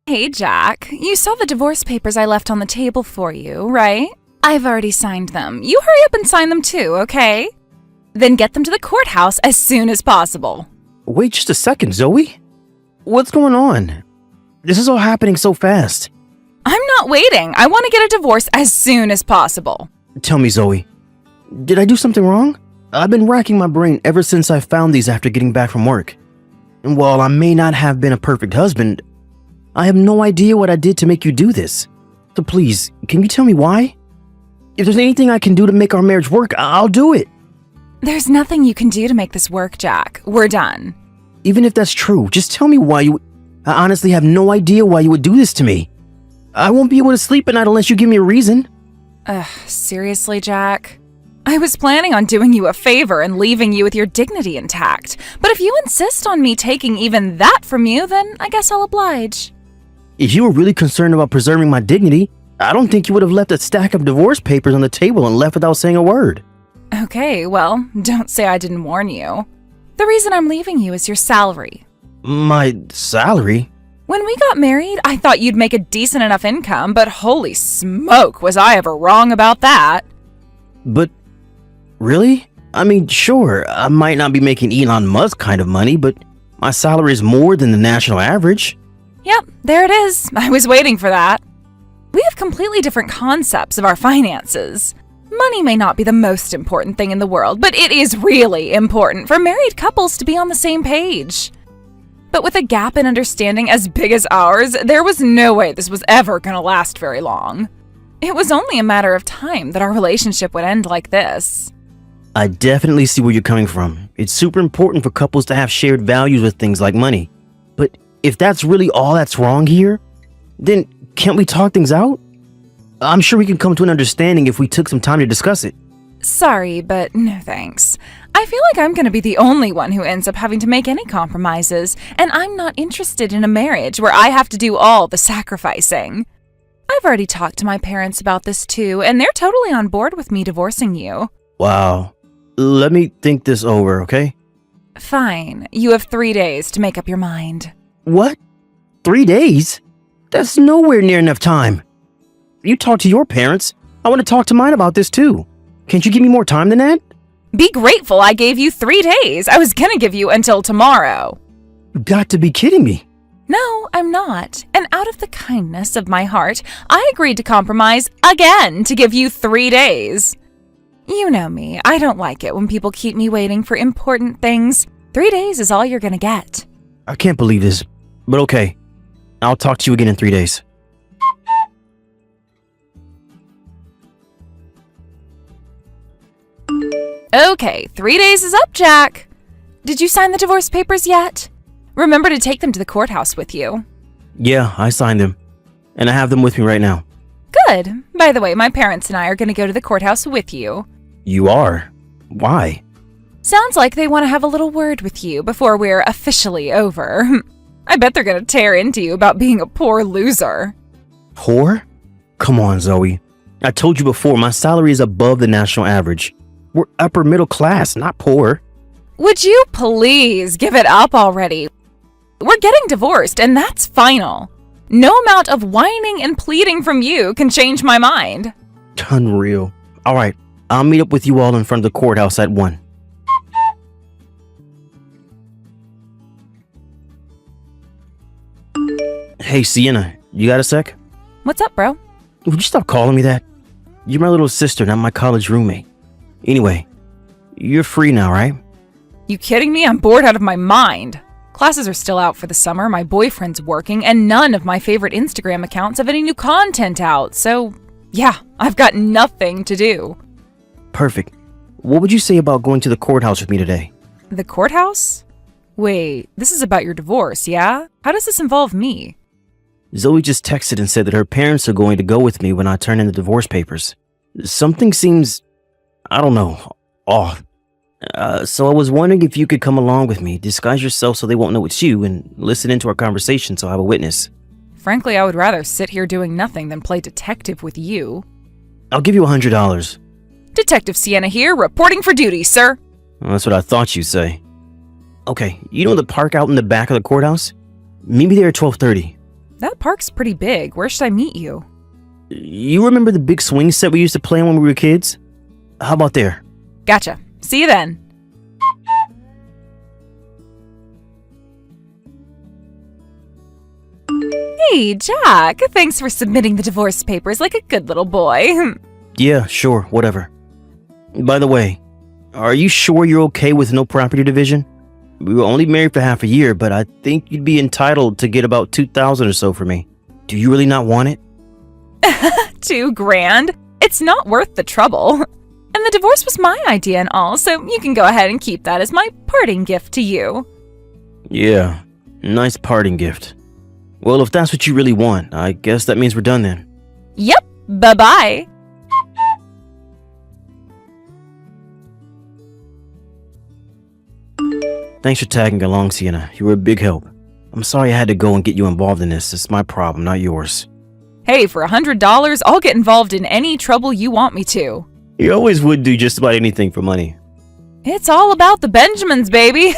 Hey, Jack. You saw the divorce papers I left on the table for you, right? I've already signed them. You hurry up and sign them too, okay? Then get them to the courthouse as soon as possible. Wait just a second, Zoe. What's going on? This is all happening so fast. I'm not waiting. I want to get a divorce as soon as possible. Tell me, Zoe, did I do something wrong? I've been racking my brain ever since I found these after getting back from work. And while I may not have been a perfect husband, I have no idea what I did to make you do this. So please, can you tell me why? If there's anything I can do to make our marriage work, I'll do it. There's nothing you can do to make this work, Jack. We're done. Even if that's true, just tell me why you... I honestly have no idea why you would do this to me. I won't be able to sleep at night unless you give me a reason. Seriously, Jack? I was planning on doing you a favor and leaving you with your dignity intact. But if you insist on me taking even that from you, then I guess I'll oblige. If you were really concerned about preserving my dignity, I don't think you would have left a stack of divorce papers on the table and left without saying a word. Okay, well, don't say I didn't warn you. The reason I'm leaving you is your salary. My salary? When we got married, I thought you'd make a decent enough income, but holy smoke, was I ever wrong about that. But, really? I mean, sure, I might not be making Elon Musk kind of money, but my salary is more than the national average. Yep, there it is. I was waiting for that. We have completely different concepts of our finances. Money may not be the most important thing in the world, but it is really important for married couples to be on the same page. But with a gap in understanding as big as ours, there was no way this was ever going to last very long. It was only a matter of time that our relationship would end like this. I definitely see where you're coming from. It's super important for couples to have shared values with things like money. But if that's really all that's wrong here, then can't we talk things out? I'm sure we can come to an understanding if we took some time to discuss it. Sorry, but no thanks. I feel like I'm going to be the only one who ends up having to make any compromises, and I'm not interested in a marriage where I have to do all the sacrificing. I've already talked to my parents about this too, and they're totally on board with me divorcing you. Wow. Let me think this over, okay? Fine. You have 3 days to make up your mind. What? 3 days? That's nowhere near enough time. You talk to your parents. I want to talk to mine about this too. Can't you give me more time than that? Be grateful I gave you 3 days. I was gonna give you until tomorrow. You got to be kidding me. No, I'm not. And out of the kindness of my heart, I agreed to compromise again to give you 3 days. You know me. I don't like it when people keep me waiting for important things. 3 days is all you're gonna get. I can't believe this, but okay. I'll talk to you again in 3 days. Okay, 3 days is up, Jack. Did you sign the divorce papers yet? Remember to take them to the courthouse with you. Yeah, I signed them. And I have them with me right now. Good. By the way, my parents and I are going to go to the courthouse with you. You are? Why? Sounds like they want to have a little word with you before we're officially over. I bet they're going to tear into you about being a poor loser. Poor? Come on, Zoe. I told you before, my salary is above the national average. We're upper middle class, not poor. Would you please give it up already? We're getting divorced, and that's final. No amount of whining and pleading from you can change my mind. Unreal. All right, I'll meet up with you all in front of the courthouse at 1. Hey, Sienna, you got a sec? What's up, bro? Would you stop calling me that? You're my little sister, not my college roommate. Anyway, you're free now, right? You kidding me? I'm bored out of my mind. Classes are still out for the summer, my boyfriend's working, and none of my favorite Instagram accounts have any new content out, so yeah, I've got nothing to do. Perfect. What would you say about going to the courthouse with me today? The courthouse? Wait, this is about your divorce, yeah? How does this involve me? Zoe just texted and said that her parents are going to go with me when I turn in the divorce papers. Something seems, I don't know, off. So I was wondering if you could come along with me, disguise yourself so they won't know it's you, and listen into our conversation so I have a witness. Frankly, I would rather sit here doing nothing than play detective with you. I'll give you $100. Detective Sienna here, reporting for duty, sir. Well, that's what I thought you'd say. Okay, you know the park out in the back of the courthouse? Meet me there at 12:30. That park's pretty big. Where should I meet you? You remember the big swing set we used to play on when we were kids? How about there? Gotcha. See you then. Hey, Jack. Thanks for submitting the divorce papers like a good little boy. Yeah, sure, whatever. By the way, are you sure you're okay with no property division? We were only married for half a year, but I think you'd be entitled to get about $2,000 or so for me. Do you really not want it? $2,000? It's not worth the trouble. And the divorce was my idea and all, so you can go ahead and keep that as my parting gift to you. Yeah, nice parting gift. Well, if that's what you really want, I guess that means we're done then. Yep, bye-bye. Thanks for tagging along, Sienna. You were a big help. I'm sorry I had to go and get you involved in this. It's my problem, not yours. Hey, for $100, I'll get involved in any trouble you want me to. You always would do just about anything for money. It's all about the Benjamins, baby.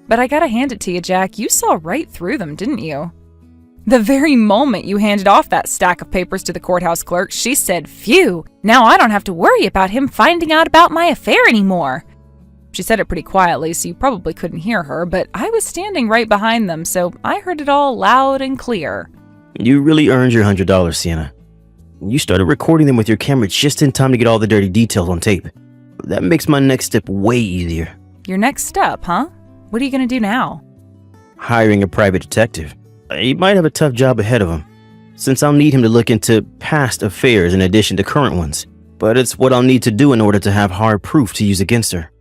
But I gotta hand it to you, Jack. You saw right through them, didn't you? The very moment you handed off that stack of papers to the courthouse clerk, she said, "Phew, now I don't have to worry about him finding out about my affair anymore." She said it pretty quietly, so you probably couldn't hear her, but I was standing right behind them, so I heard it all loud and clear. You really earned your $100, Sienna. You started recording them with your camera just in time to get all the dirty details on tape. That makes my next step way easier. Your next step, huh? What are you gonna do now? Hiring a private detective. He might have a tough job ahead of him, since I'll need him to look into past affairs in addition to current ones. But it's what I'll need to do in order to have hard proof to use against her.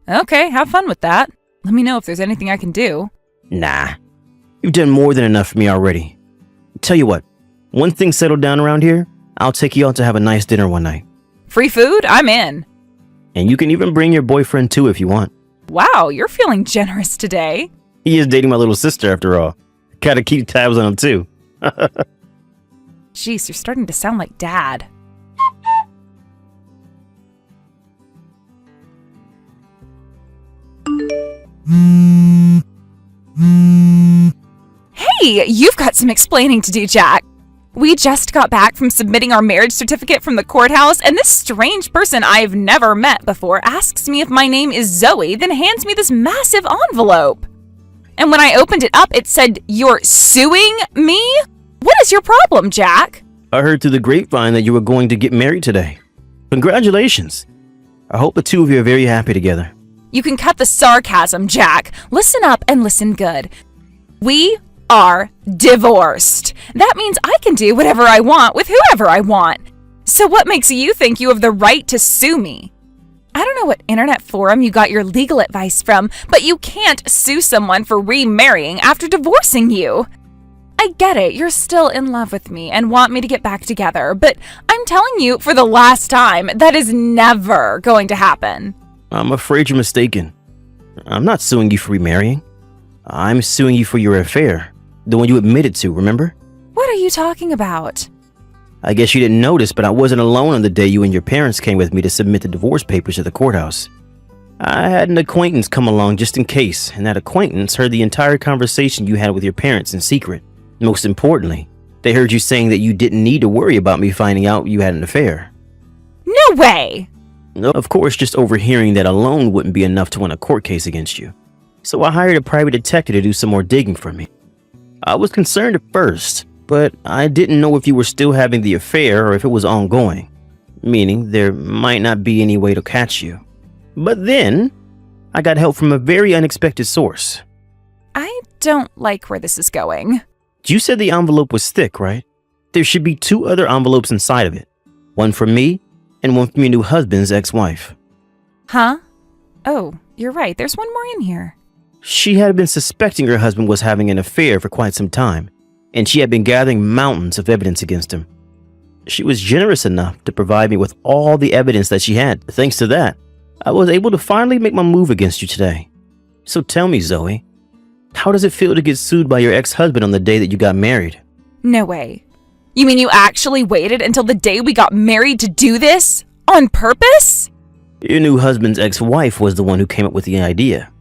Okay, have fun with that. Let me know if there's anything I can do. Nah, you've done more than enough for me already. Tell you what, when things settle down around here, I'll take you out to have a nice dinner one night. Free food? I'm in. And you can even bring your boyfriend too if you want. Wow, you're feeling generous today. He is dating my little sister after all. Gotta keep tabs on him too. Jeez, you're starting to sound like Dad. Hey, you've got some explaining to do, Jack. We just got back from submitting our marriage certificate from the courthouse, and this strange person I've never met before asks me if my name is Zoe, then hands me this massive envelope. And when I opened it up, it said, "You're suing me? What is your problem, Jack?" I heard through the grapevine that you were going to get married today. Congratulations. I hope the two of you are very happy together. You can cut the sarcasm, Jack. Listen up and listen good. We are divorced. That means I can do whatever I want with whoever I want. So what makes you think you have the right to sue me? I don't know what internet forum you got your legal advice from, but you can't sue someone for remarrying after divorcing you. I get it, you're still in love with me and want me to get back together, but I'm telling you for the last time, that is never going to happen. I'm afraid you're mistaken. I'm not suing you for remarrying. I'm suing you for your affair. The one you admitted to, remember? What are you talking about? I guess you didn't notice, but I wasn't alone on the day you and your parents came with me to submit the divorce papers to the courthouse. I had an acquaintance come along just in case, and that acquaintance heard the entire conversation you had with your parents in secret. Most importantly, they heard you saying that you didn't need to worry about me finding out you had an affair. No way! No, of course, just overhearing that alone wouldn't be enough to win a court case against you. So I hired a private detective to do some more digging for me. I was concerned at first, but I didn't know if you were still having the affair or if it was ongoing, meaning there might not be any way to catch you. But then, I got help from a very unexpected source. I don't like where this is going. You said the envelope was thick, right? There should be 2 other envelopes inside of it. One from me, and one from your new husband's ex-wife. Huh? Oh, you're right, there's one more in here. She had been suspecting her husband was having an affair for quite some time, and she had been gathering mountains of evidence against him. She was generous enough to provide me with all the evidence that she had. Thanks to that, I was able to finally make my move against you today. So tell me, Zoe, how does it feel to get sued by your ex-husband on the day that you got married? No way. You mean you actually waited until the day we got married to do this? On purpose? Your new husband's ex-wife was the one who came up with the idea.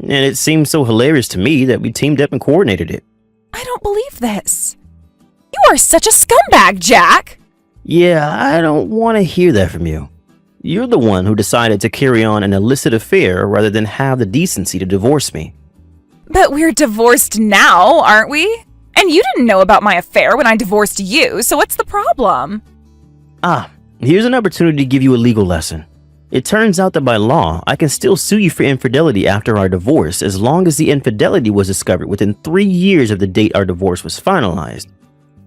And it seemed so hilarious to me that we teamed up and coordinated it. I don't believe this. are such a scumbag, Jack! Yeah, I don't want to hear that from you. You're the one who decided to carry on an illicit affair rather than have the decency to divorce me. But we're divorced now, aren't we? And you didn't know about my affair when I divorced you, so what's the problem? Here's an opportunity to give you a legal lesson. It turns out that by law, I can still sue you for infidelity after our divorce as long as the infidelity was discovered within 3 years of the date our divorce was finalized.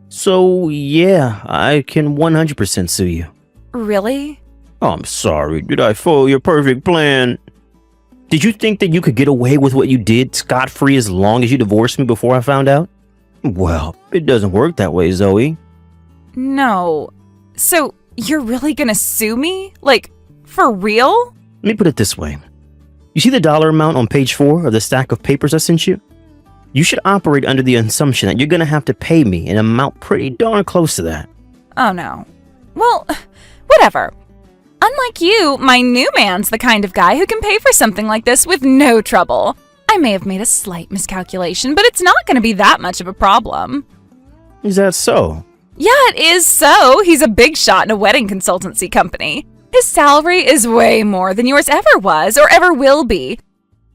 So, yeah, I can 100% sue you. Really? I'm sorry, did I foil your perfect plan? Did you think that you could get away with what you did scot-free as long as you divorced me before I found out? Well, it doesn't work that way, Zoe. No. So, you're really gonna sue me? Like, for real? Let me put it this way. You see the dollar amount on page 4 of the stack of papers I sent you? You should operate under the assumption that you're gonna have to pay me an amount pretty darn close to that. Oh no. Well, whatever. Unlike you, my new man's the kind of guy who can pay for something like this with no trouble. I may have made a slight miscalculation, but it's not gonna be that much of a problem. Is that so? Yeah, it is so. He's a big shot in a wedding consultancy company. His salary is way more than yours ever was or ever will be.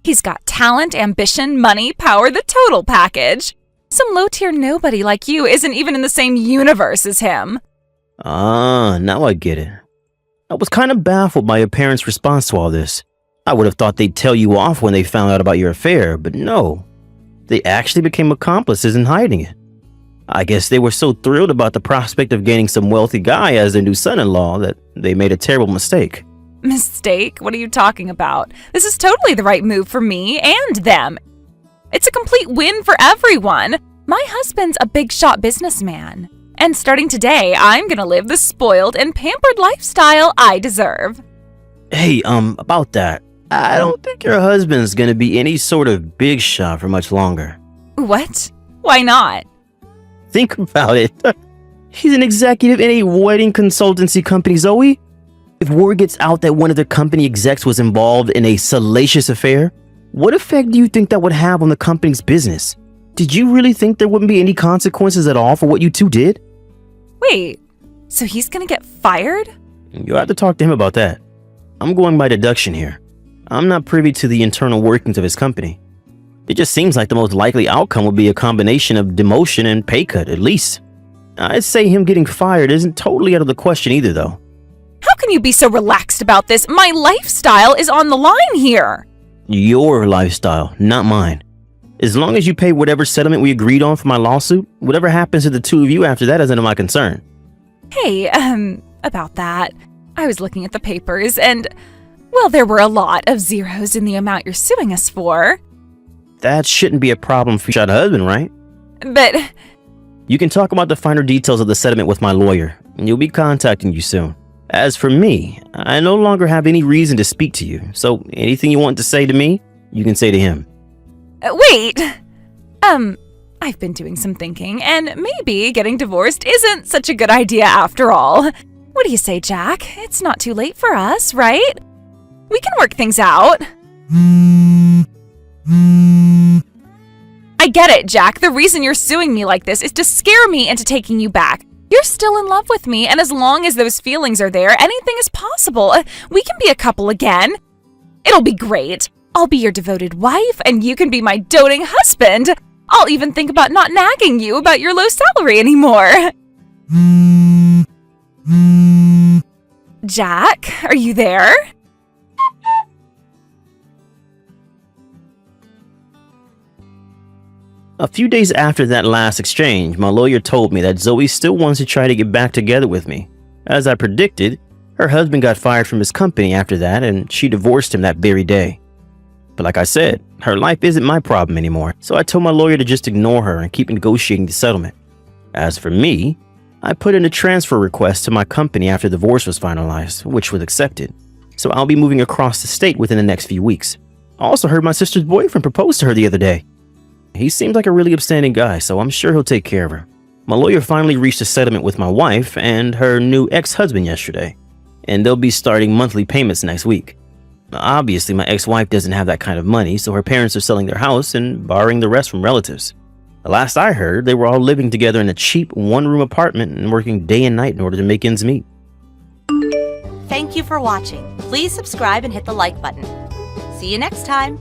He's got talent, ambition, money, power, the total package. Some low-tier nobody like you isn't even in the same universe as him. Now I get it. I was kind of baffled by your parents' response to all this. I would have thought they'd tell you off when they found out about your affair, but no. They actually became accomplices in hiding it. I guess they were so thrilled about the prospect of gaining some wealthy guy as their new son-in-law that they made a terrible mistake. Mistake? What are you talking about? This is totally the right move for me and them. It's a complete win for everyone. My husband's a big shot businessman. And starting today, I'm gonna live the spoiled and pampered lifestyle I deserve. Hey, about that. I don't think your husband's gonna be any sort of big shot for much longer. What? Why not? Think about it. He's an executive in a wedding consultancy company, Zoe. If word gets out that one of their company execs was involved in a salacious affair, what effect do you think that would have on the company's business? Did you really think there wouldn't be any consequences at all for what you two did? Wait, so he's gonna get fired? You'll have to talk to him about that. I'm going by deduction here. I'm not privy to the internal workings of his company. It just seems like the most likely outcome would be a combination of demotion and pay cut, at least. I'd say him getting fired isn't totally out of the question either, though. How can you be so relaxed about this? My lifestyle is on the line here. Your lifestyle, not mine. As long as you pay whatever settlement we agreed on for my lawsuit, whatever happens to the two of you after that is none of my concern. Hey, about that. I was looking at the papers and, well, there were a lot of zeros in the amount you're suing us for. That shouldn't be a problem for your husband, right? But you can talk about the finer details of the settlement with my lawyer, and he'll be contacting you soon. As for me, I no longer have any reason to speak to you, so anything you want to say to me, you can say to him. Wait! I've been doing some thinking, and maybe getting divorced isn't such a good idea after all. What do you say, Jack? It's not too late for us, right? We can work things out. I get it, Jack. The reason you're suing me like this is to scare me into taking you back. You're still in love with me, and as long as those feelings are there, anything is possible. We can be a couple again. It'll be great. I'll be your devoted wife, and you can be my doting husband. I'll even think about not nagging you about your low salary anymore. Jack, are you there? A few days after that last exchange, my lawyer told me that Zoe still wants to try to get back together with me. As I predicted, her husband got fired from his company after that, and she divorced him that very day. But like I said, her life isn't my problem anymore, so I told my lawyer to just ignore her and keep negotiating the settlement. As for me, I put in a transfer request to my company after the divorce was finalized, which was accepted. So I'll be moving across the state within the next few weeks. I also heard my sister's boyfriend propose to her the other day. He seems like a really upstanding guy, so I'm sure he'll take care of her. My lawyer finally reached a settlement with my wife and her new ex-husband yesterday, and they'll be starting monthly payments next week. Obviously, my ex-wife doesn't have that kind of money, so her parents are selling their house and borrowing the rest from relatives. Last I heard, they were all living together in a cheap one-room apartment and working day and night in order to make ends meet. Thank you for watching. Please subscribe and hit the like button. See you next time.